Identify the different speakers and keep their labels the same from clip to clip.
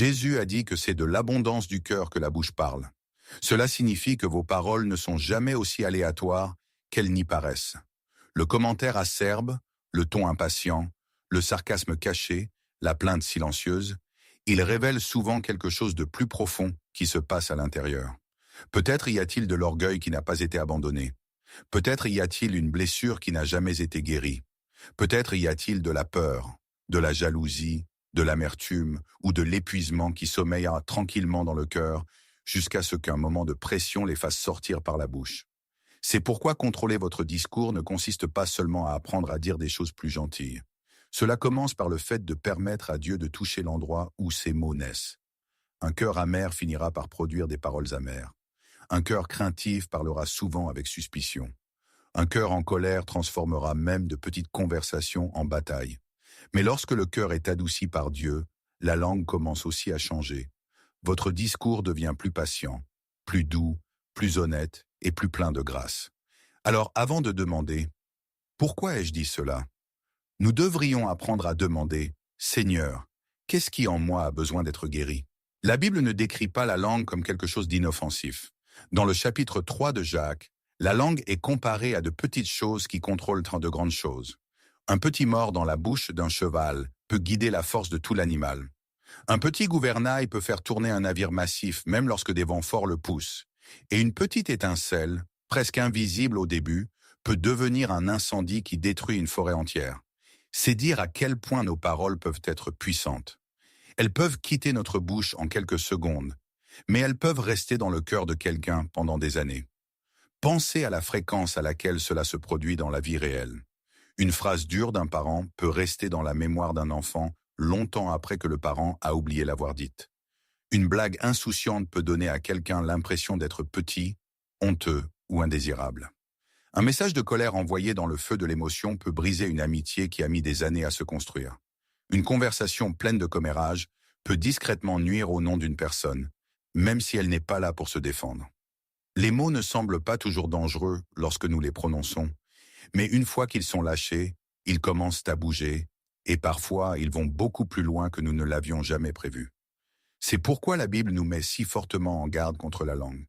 Speaker 1: Jésus a dit que c'est de l'abondance du cœur que la bouche parle. Cela signifie que vos paroles ne sont jamais aussi aléatoires qu'elles n'y paraissent. Le commentaire acerbe, le ton impatient, le sarcasme caché, la plainte silencieuse, ils révèlent souvent quelque chose de plus profond qui se passe à l'intérieur. Peut-être y a-t-il de l'orgueil qui n'a pas été abandonné. Peut-être y a-t-il une blessure qui n'a jamais été guérie. Peut-être y a-t-il de la peur, de la jalousie, de l'amertume ou de l'épuisement qui sommeillera tranquillement dans le cœur jusqu'à ce qu'un moment de pression les fasse sortir par la bouche. C'est pourquoi contrôler votre discours ne consiste pas seulement à apprendre à dire des choses plus gentilles. Cela commence par le fait de permettre à Dieu de toucher l'endroit où ces mots naissent. Un cœur amer finira par produire des paroles amères. Un cœur craintif parlera souvent avec suspicion. Un cœur en colère transformera même de petites conversations en batailles. Mais lorsque le cœur est adouci par Dieu, la langue commence aussi à changer. Votre discours devient plus patient, plus doux, plus honnête et plus plein de grâce. Alors avant de demander « Pourquoi ai-je dit cela ?» nous devrions apprendre à demander « Seigneur, qu'est-ce qui en moi a besoin d'être guéri ?» La Bible ne décrit pas la langue comme quelque chose d'inoffensif. Dans le chapitre 3 de Jacques, la langue est comparée à de petites choses qui contrôlent tant de grandes choses. Un petit mors dans la bouche d'un cheval peut guider la force de tout l'animal. Un petit gouvernail peut faire tourner un navire massif même lorsque des vents forts le poussent. Et une petite étincelle, presque invisible au début, peut devenir un incendie qui détruit une forêt entière. C'est dire à quel point nos paroles peuvent être puissantes. Elles peuvent quitter notre bouche en quelques secondes, mais elles peuvent rester dans le cœur de quelqu'un pendant des années. Pensez à la fréquence à laquelle cela se produit dans la vie réelle. Une phrase dure d'un parent peut rester dans la mémoire d'un enfant longtemps après que le parent a oublié l'avoir dite. Une blague insouciante peut donner à quelqu'un l'impression d'être petit, honteux ou indésirable. Un message de colère envoyé dans le feu de l'émotion peut briser une amitié qui a mis des années à se construire. Une conversation pleine de commérage peut discrètement nuire au nom d'une personne, même si elle n'est pas là pour se défendre. Les mots ne semblent pas toujours dangereux lorsque nous les prononçons, mais une fois qu'ils sont lâchés, ils commencent à bouger, et parfois ils vont beaucoup plus loin que nous ne l'avions jamais prévu. C'est pourquoi la Bible nous met si fortement en garde contre la langue.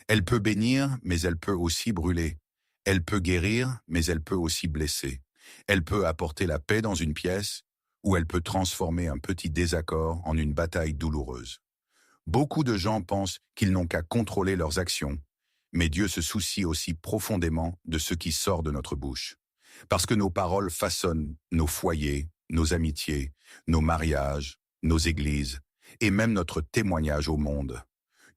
Speaker 1: Elle peut bénir, mais elle peut aussi brûler. Elle peut guérir, mais elle peut aussi blesser. Elle peut apporter la paix dans une pièce, ou elle peut transformer un petit désaccord en une bataille douloureuse. Beaucoup de gens pensent qu'ils n'ont qu'à contrôler leurs actions, mais Dieu se soucie aussi profondément de ce qui sort de notre bouche. Parce que nos paroles façonnent nos foyers, nos amitiés, nos mariages, nos églises, et même notre témoignage au monde.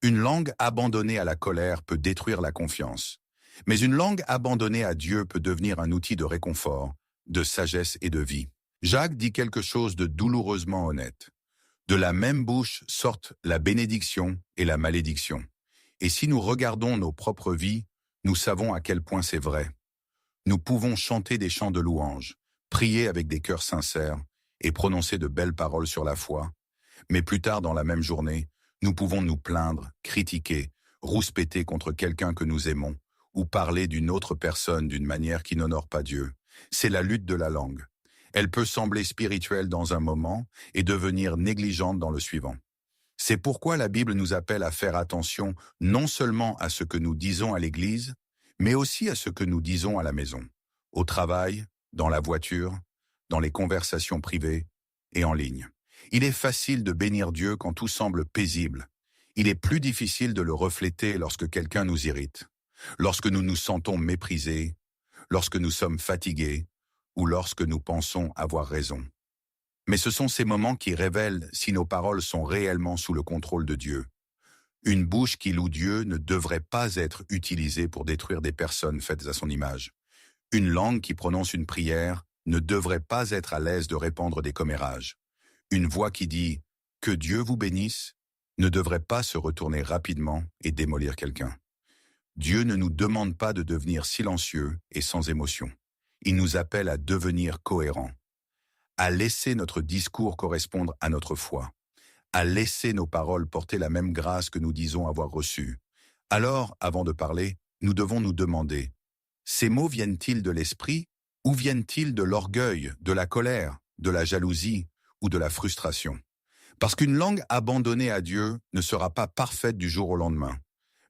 Speaker 1: Une langue abandonnée à la colère peut détruire la confiance. Mais une langue abandonnée à Dieu peut devenir un outil de réconfort, de sagesse et de vie. Jacques dit quelque chose de douloureusement honnête. De la même bouche sortent la bénédiction et la malédiction. Et si nous regardons nos propres vies, nous savons à quel point c'est vrai. Nous pouvons chanter des chants de louange, prier avec des cœurs sincères et prononcer de belles paroles sur la foi. Mais plus tard dans la même journée, nous pouvons nous plaindre, critiquer, rouspéter contre quelqu'un que nous aimons, ou parler d'une autre personne d'une manière qui n'honore pas Dieu. C'est la lutte de la langue. Elle peut sembler spirituelle dans un moment et devenir négligente dans le suivant. C'est pourquoi la Bible nous appelle à faire attention non seulement à ce que nous disons à l'église, mais aussi à ce que nous disons à la maison, au travail, dans la voiture, dans les conversations privées et en ligne. Il est facile de bénir Dieu quand tout semble paisible. Il est plus difficile de le refléter lorsque quelqu'un nous irrite, lorsque nous nous sentons méprisés, lorsque nous sommes fatigués ou lorsque nous pensons avoir raison. Mais ce sont ces moments qui révèlent si nos paroles sont réellement sous le contrôle de Dieu. Une bouche qui loue Dieu ne devrait pas être utilisée pour détruire des personnes faites à son image. Une langue qui prononce une prière ne devrait pas être à l'aise de répandre des commérages. Une voix qui dit « Que Dieu vous bénisse » ne devrait pas se retourner rapidement et démolir quelqu'un. Dieu ne nous demande pas de devenir silencieux et sans émotion. Il nous appelle à devenir cohérents, à laisser notre discours correspondre à notre foi, à laisser nos paroles porter la même grâce que nous disons avoir reçue. Alors, avant de parler, nous devons nous demander, ces mots viennent-ils de l'esprit ou viennent-ils de l'orgueil, de la colère, de la jalousie ou de la frustration? Parce qu'une langue abandonnée à Dieu ne sera pas parfaite du jour au lendemain,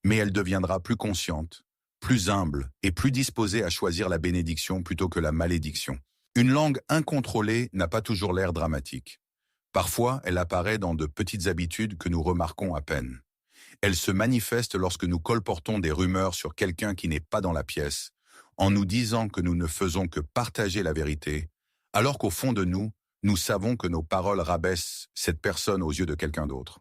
Speaker 1: mais elle deviendra plus consciente, plus humble et plus disposée à choisir la bénédiction plutôt que la malédiction. Une langue incontrôlée n'a pas toujours l'air dramatique. Parfois, elle apparaît dans de petites habitudes que nous remarquons à peine. Elle se manifeste lorsque nous colportons des rumeurs sur quelqu'un qui n'est pas dans la pièce, en nous disant que nous ne faisons que partager la vérité, alors qu'au fond de nous, nous savons que nos paroles rabaissent cette personne aux yeux de quelqu'un d'autre.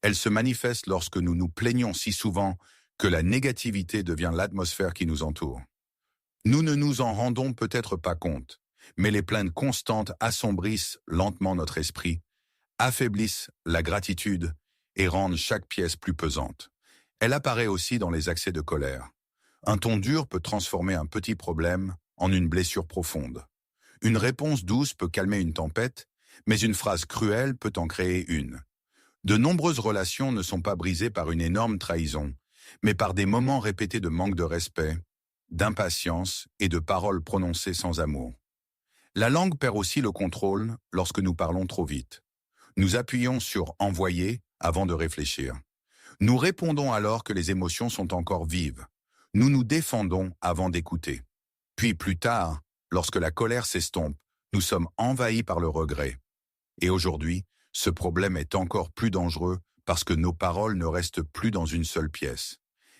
Speaker 1: Elle se manifeste lorsque nous nous plaignons si souvent que la négativité devient l'atmosphère qui nous entoure. Nous ne nous en rendons peut-être pas compte, mais les plaintes constantes assombrissent lentement notre esprit, affaiblissent la gratitude et rendent chaque pièce plus pesante. Elle apparaît aussi dans les accès de colère. Un ton dur peut transformer un petit problème en une blessure profonde. Une réponse douce peut calmer une tempête, mais une phrase cruelle peut en créer une. De nombreuses relations ne sont pas brisées par une énorme trahison, mais par des moments répétés de manque de respect, d'impatience et de paroles prononcées sans amour. La langue perd aussi le contrôle lorsque nous parlons trop vite. Nous appuyons sur « envoyer » avant de réfléchir. Nous répondons alors que les émotions sont encore vives. Nous nous défendons avant d'écouter. Puis plus tard, lorsque la colère s'estompe, nous sommes envahis par le regret. Et aujourd'hui, ce problème est encore plus dangereux parce que nos paroles ne restent plus dans une seule pièce.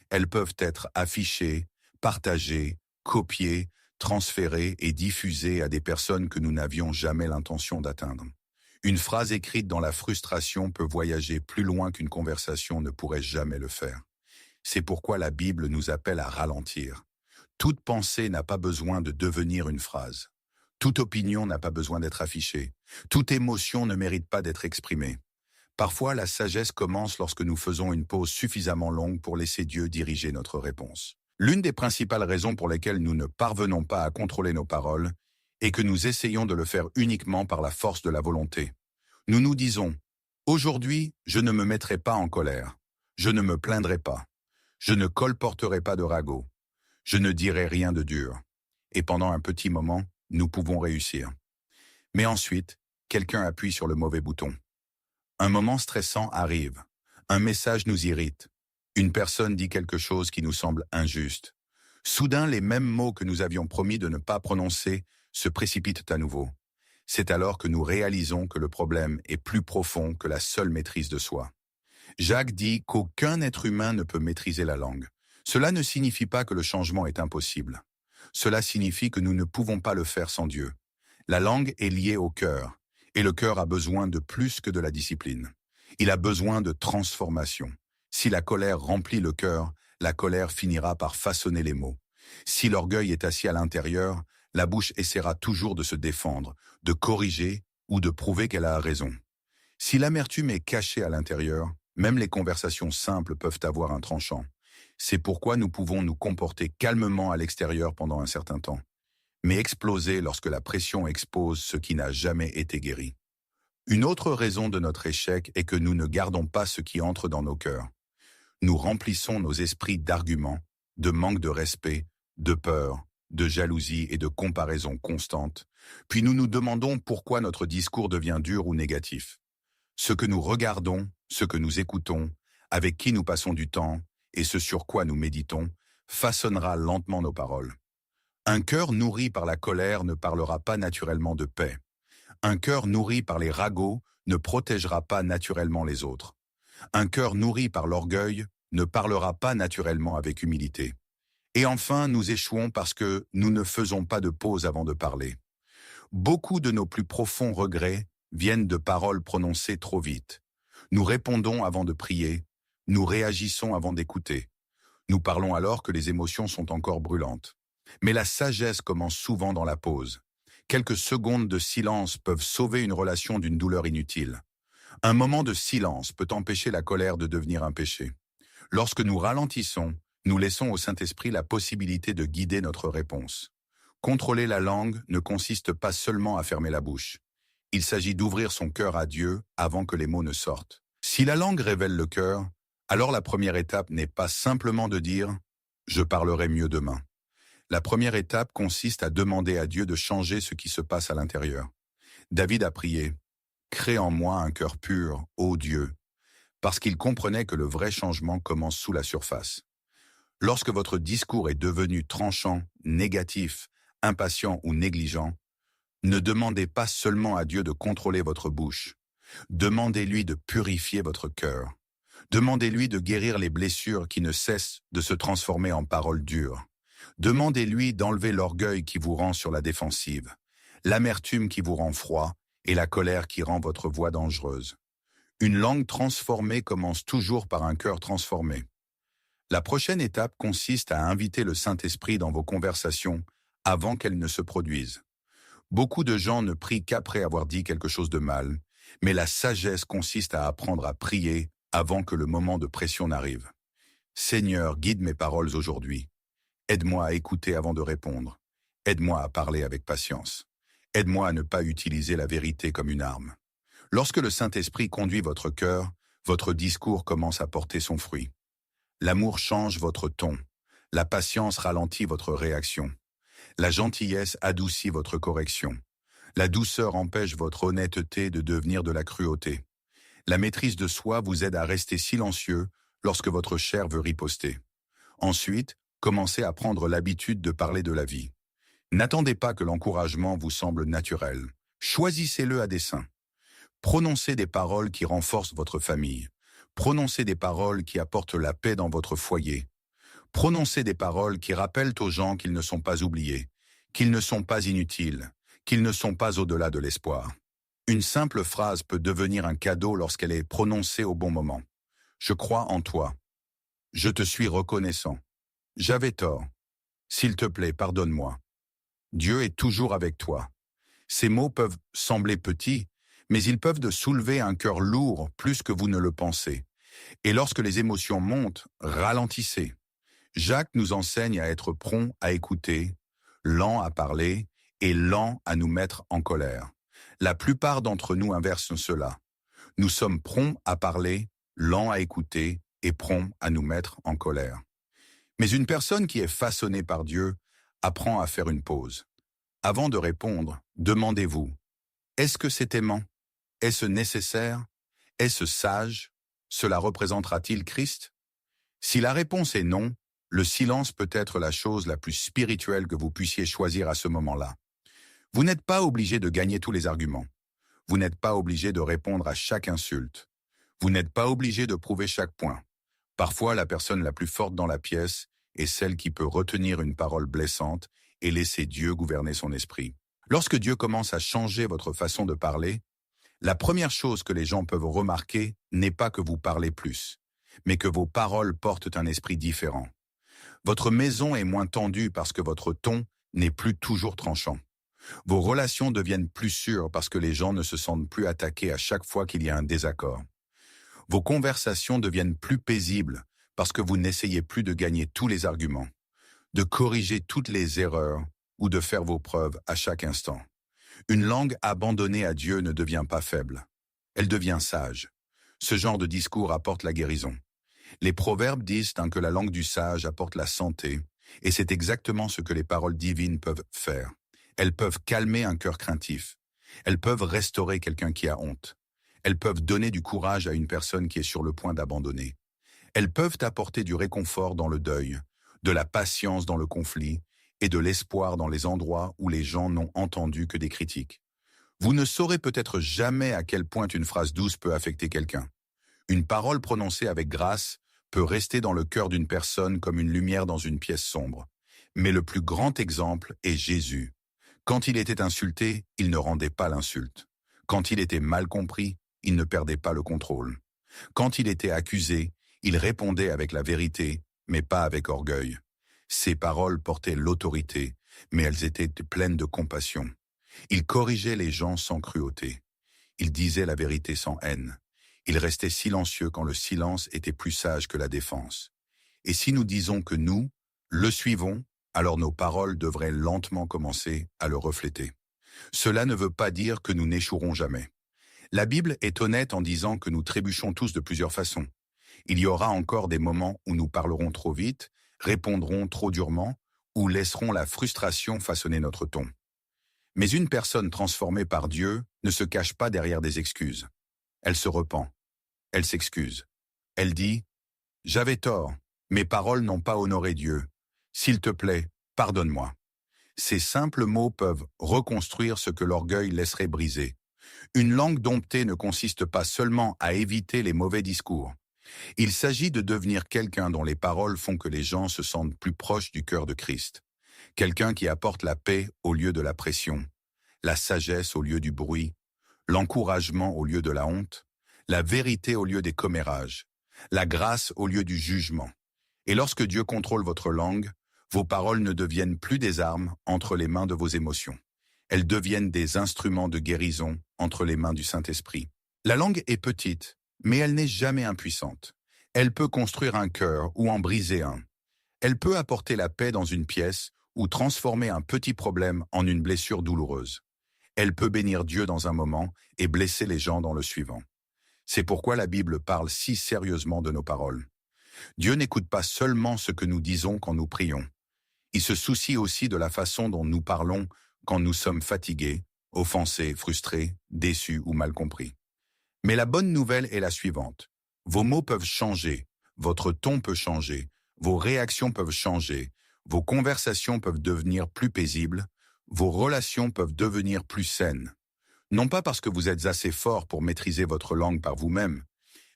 Speaker 1: Elles peuvent être affichées, partagées, copiées, transférées et diffusées à des personnes que nous n'avions jamais l'intention d'atteindre. Une phrase écrite dans la frustration peut voyager plus loin qu'une conversation ne pourrait jamais le faire. C'est pourquoi la Bible nous appelle à ralentir. Toute pensée n'a pas besoin de devenir une phrase. Toute opinion n'a pas besoin d'être affichée. Toute émotion ne mérite pas d'être exprimée. Parfois, la sagesse commence lorsque nous faisons une pause suffisamment longue pour laisser Dieu diriger notre réponse. L'une des principales raisons pour lesquelles nous ne parvenons pas à contrôler nos paroles est que nous essayons de le faire uniquement par la force de la volonté. Nous nous disons « Aujourd'hui, je ne me mettrai pas en colère. Je ne me plaindrai pas. Je ne colporterai pas de ragots. Je ne dirai rien de dur. » Et pendant un petit moment, nous pouvons réussir. Mais ensuite, quelqu'un appuie sur le mauvais bouton. Un moment stressant arrive. Un message nous irrite. Une personne dit quelque chose qui nous semble injuste. Soudain, les mêmes mots que nous avions promis de ne pas prononcer se précipitent à nouveau. C'est alors que nous réalisons que le problème est plus profond que la seule maîtrise de soi. Jacques dit qu'aucun être humain ne peut maîtriser la langue. Cela ne signifie pas que le changement est impossible. Cela signifie que nous ne pouvons pas le faire sans Dieu. La langue est liée au cœur, et le cœur a besoin de plus que de la discipline. Il a besoin de transformation. Si la colère remplit le cœur, la colère finira par façonner les mots. Si l'orgueil est assis à l'intérieur, la bouche essaiera toujours de se défendre, de corriger ou de prouver qu'elle a raison. Si l'amertume est cachée à l'intérieur, même les conversations simples peuvent avoir un tranchant. C'est pourquoi nous pouvons nous comporter calmement à l'extérieur pendant un certain temps, mais exploser lorsque la pression expose ce qui n'a jamais été guéri. Une autre raison de notre échec est que nous ne gardons pas ce qui entre dans nos cœurs. Nous remplissons nos esprits d'arguments, de manque de respect, de peur, de jalousie et de comparaison constante, puis nous nous demandons pourquoi notre discours devient dur ou négatif. Ce que nous regardons, ce que nous écoutons, avec qui nous passons du temps et ce sur quoi nous méditons, façonnera lentement nos paroles. Un cœur nourri par la colère ne parlera pas naturellement de paix. Un cœur nourri par les ragots ne protégera pas naturellement les autres. Un cœur nourri par l'orgueil ne parlera pas naturellement avec humilité. Et enfin, nous échouons parce que nous ne faisons pas de pause avant de parler. Beaucoup de nos plus profonds regrets viennent de paroles prononcées trop vite. Nous répondons avant de prier, nous réagissons avant d'écouter. Nous parlons alors que les émotions sont encore brûlantes. Mais la sagesse commence souvent dans la pause. Quelques secondes de silence peuvent sauver une relation d'une douleur inutile. Un moment de silence peut empêcher la colère de devenir un péché. Lorsque nous ralentissons, nous laissons au Saint-Esprit la possibilité de guider notre réponse. Contrôler la langue ne consiste pas seulement à fermer la bouche. Il s'agit d'ouvrir son cœur à Dieu avant que les mots ne sortent. Si la langue révèle le cœur, alors la première étape n'est pas simplement de dire « je parlerai mieux demain ». La première étape consiste à demander à Dieu de changer ce qui se passe à l'intérieur. David a prié Crée en moi un cœur pur, ô Dieu, parce qu'il comprenait que le vrai changement commence sous la surface. Lorsque votre discours est devenu tranchant, négatif, impatient ou négligent, ne demandez pas seulement à Dieu de contrôler votre bouche. Demandez-lui de purifier votre cœur. Demandez-lui de guérir les blessures qui ne cessent de se transformer en paroles dures. Demandez-lui d'enlever l'orgueil qui vous rend sur la défensive, l'amertume qui vous rend froid et la colère qui rend votre voix dangereuse. Une langue transformée commence toujours par un cœur transformé. La prochaine étape consiste à inviter le Saint-Esprit dans vos conversations avant qu'elles ne se produisent. Beaucoup de gens ne prient qu'après avoir dit quelque chose de mal, mais la sagesse consiste à apprendre à prier avant que le moment de pression n'arrive. Seigneur, guide mes paroles aujourd'hui. Aide-moi à écouter avant de répondre. Aide-moi à parler avec patience. Aide-moi à ne pas utiliser la vérité comme une arme. Lorsque le Saint-Esprit conduit votre cœur, votre discours commence à porter son fruit. L'amour change votre ton. La patience ralentit votre réaction. La gentillesse adoucit votre correction. La douceur empêche votre honnêteté de devenir de la cruauté. La maîtrise de soi vous aide à rester silencieux lorsque votre chair veut riposter. Ensuite, commencez à prendre l'habitude de parler de la vie. N'attendez pas que l'encouragement vous semble naturel. Choisissez-le à dessein. Prononcez des paroles qui renforcent votre famille. Prononcez des paroles qui apportent la paix dans votre foyer. Prononcez des paroles qui rappellent aux gens qu'ils ne sont pas oubliés, qu'ils ne sont pas inutiles, qu'ils ne sont pas au-delà de l'espoir. Une simple phrase peut devenir un cadeau lorsqu'elle est prononcée au bon moment. Je crois en toi. Je te suis reconnaissant. J'avais tort. S'il te plaît, pardonne-moi. Dieu est toujours avec toi. Ces mots peuvent sembler petits, mais ils peuvent soulever un cœur lourd plus que vous ne le pensez. Et lorsque les émotions montent, ralentissez. Jacques nous enseigne à être prompt à écouter, lent à parler et lent à nous mettre en colère. La plupart d'entre nous inversent cela. Nous sommes prompts à parler, lents à écouter et prompts à nous mettre en colère. Mais une personne qui est façonnée par Dieu apprend à faire une pause. Avant de répondre, demandez-vous, est-ce que c'est aimant? Est-ce nécessaire? Est-ce sage? Cela représentera-t-il Christ? Si la réponse est non, le silence peut être la chose la plus spirituelle que vous puissiez choisir à ce moment-là. Vous n'êtes pas obligé de gagner tous les arguments. Vous n'êtes pas obligé de répondre à chaque insulte. Vous n'êtes pas obligé de prouver chaque point. Parfois, la personne la plus forte dans la pièce est celle qui peut retenir une parole blessante et laisser Dieu gouverner son esprit. Lorsque Dieu commence à changer votre façon de parler, la première chose que les gens peuvent remarquer n'est pas que vous parlez plus, mais que vos paroles portent un esprit différent. Votre maison est moins tendue parce que votre ton n'est plus toujours tranchant. Vos relations deviennent plus sûres parce que les gens ne se sentent plus attaqués à chaque fois qu'il y a un désaccord. Vos conversations deviennent plus paisibles parce que vous n'essayez plus de gagner tous les arguments, de corriger toutes les erreurs ou de faire vos preuves à chaque instant. Une langue abandonnée à Dieu ne devient pas faible. Elle devient sage. Ce genre de discours apporte la guérison. Les proverbes disent que la langue du sage apporte la santé, et c'est exactement ce que les paroles divines peuvent faire. Elles peuvent calmer un cœur craintif. Elles peuvent restaurer quelqu'un qui a honte. Elles peuvent donner du courage à une personne qui est sur le point d'abandonner. Elles peuvent apporter du réconfort dans le deuil, de la patience dans le conflit et de l'espoir dans les endroits où les gens n'ont entendu que des critiques. Vous ne saurez peut-être jamais à quel point une phrase douce peut affecter quelqu'un. Une parole prononcée avec grâce peut rester dans le cœur d'une personne comme une lumière dans une pièce sombre. Mais le plus grand exemple est Jésus. Quand il était insulté, il ne rendait pas l'insulte. Quand il était mal compris, il ne perdait pas le contrôle. Quand il était accusé, il répondait avec la vérité, mais pas avec orgueil. Ses paroles portaient l'autorité, mais elles étaient pleines de compassion. Il corrigeait les gens sans cruauté. Il disait la vérité sans haine. Il restait silencieux quand le silence était plus sage que la défense. Et si nous disons que nous, le suivons, alors nos paroles devraient lentement commencer à le refléter. Cela ne veut pas dire que nous n'échouerons jamais. La Bible est honnête en disant que nous trébuchons tous de plusieurs façons. Il y aura encore des moments où nous parlerons trop vite, répondrons trop durement ou laisserons la frustration façonner notre ton. Mais une personne transformée par Dieu ne se cache pas derrière des excuses. Elle se repent. Elle s'excuse. Elle dit « J'avais tort, mes paroles n'ont pas honoré Dieu. S'il te plaît, pardonne-moi. » Ces simples mots peuvent reconstruire ce que l'orgueil laisserait briser. Une langue domptée ne consiste pas seulement à éviter les mauvais discours. Il s'agit de devenir quelqu'un dont les paroles font que les gens se sentent plus proches du cœur de Christ. Quelqu'un qui apporte la paix au lieu de la pression, la sagesse au lieu du bruit, l'encouragement au lieu de la honte, la vérité au lieu des commérages, la grâce au lieu du jugement. Et lorsque Dieu contrôle votre langue, vos paroles ne deviennent plus des armes entre les mains de vos émotions. Elles deviennent des instruments de guérison entre les mains du Saint-Esprit. La langue est petite, mais elle n'est jamais impuissante. Elle peut construire un cœur ou en briser un. Elle peut apporter la paix dans une pièce ou transformer un petit problème en une blessure douloureuse. Elle peut bénir Dieu dans un moment et blesser les gens dans le suivant. C'est pourquoi la Bible parle si sérieusement de nos paroles. Dieu n'écoute pas seulement ce que nous disons quand nous prions. Il se soucie aussi de la façon dont nous parlons quand nous sommes fatigués, offensés, frustrés, déçus ou mal compris. Mais la bonne nouvelle est la suivante. Vos mots peuvent changer, votre ton peut changer, vos réactions peuvent changer, vos conversations peuvent devenir plus paisibles, vos relations peuvent devenir plus saines. Non pas parce que vous êtes assez fort pour maîtriser votre langue par vous-même,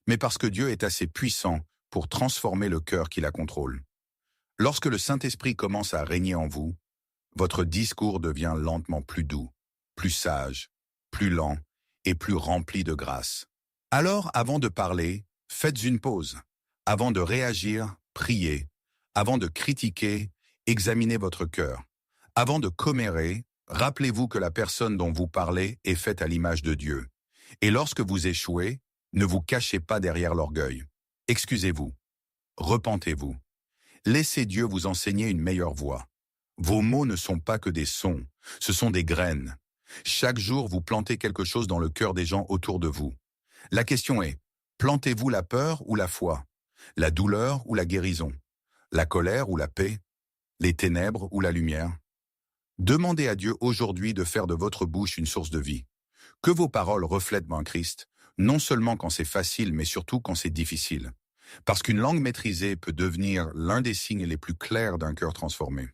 Speaker 1: mais parce que Dieu est assez puissant pour transformer le cœur qui la contrôle. Lorsque le Saint-Esprit commence à régner en vous, votre discours devient lentement plus doux, plus sage, plus lent et plus rempli de grâce. Alors, avant de parler, faites une pause. Avant de réagir, priez. Avant de critiquer, examinez votre cœur. Avant de commérer, rappelez-vous que la personne dont vous parlez est faite à l'image de Dieu. Et lorsque vous échouez, ne vous cachez pas derrière l'orgueil. Excusez-vous. Repentez-vous. Laissez Dieu vous enseigner une meilleure voie. Vos mots ne sont pas que des sons, ce sont des graines. Chaque jour, vous plantez quelque chose dans le cœur des gens autour de vous. La question est, plantez-vous la peur ou la foi? La douleur ou la guérison? La colère ou la paix? Les ténèbres ou la lumière? Demandez à Dieu aujourd'hui de faire de votre bouche une source de vie. Que vos paroles reflètent en Christ, non seulement quand c'est facile, mais surtout quand c'est difficile. Parce qu'une langue maîtrisée peut devenir l'un des signes les plus clairs d'un cœur transformé.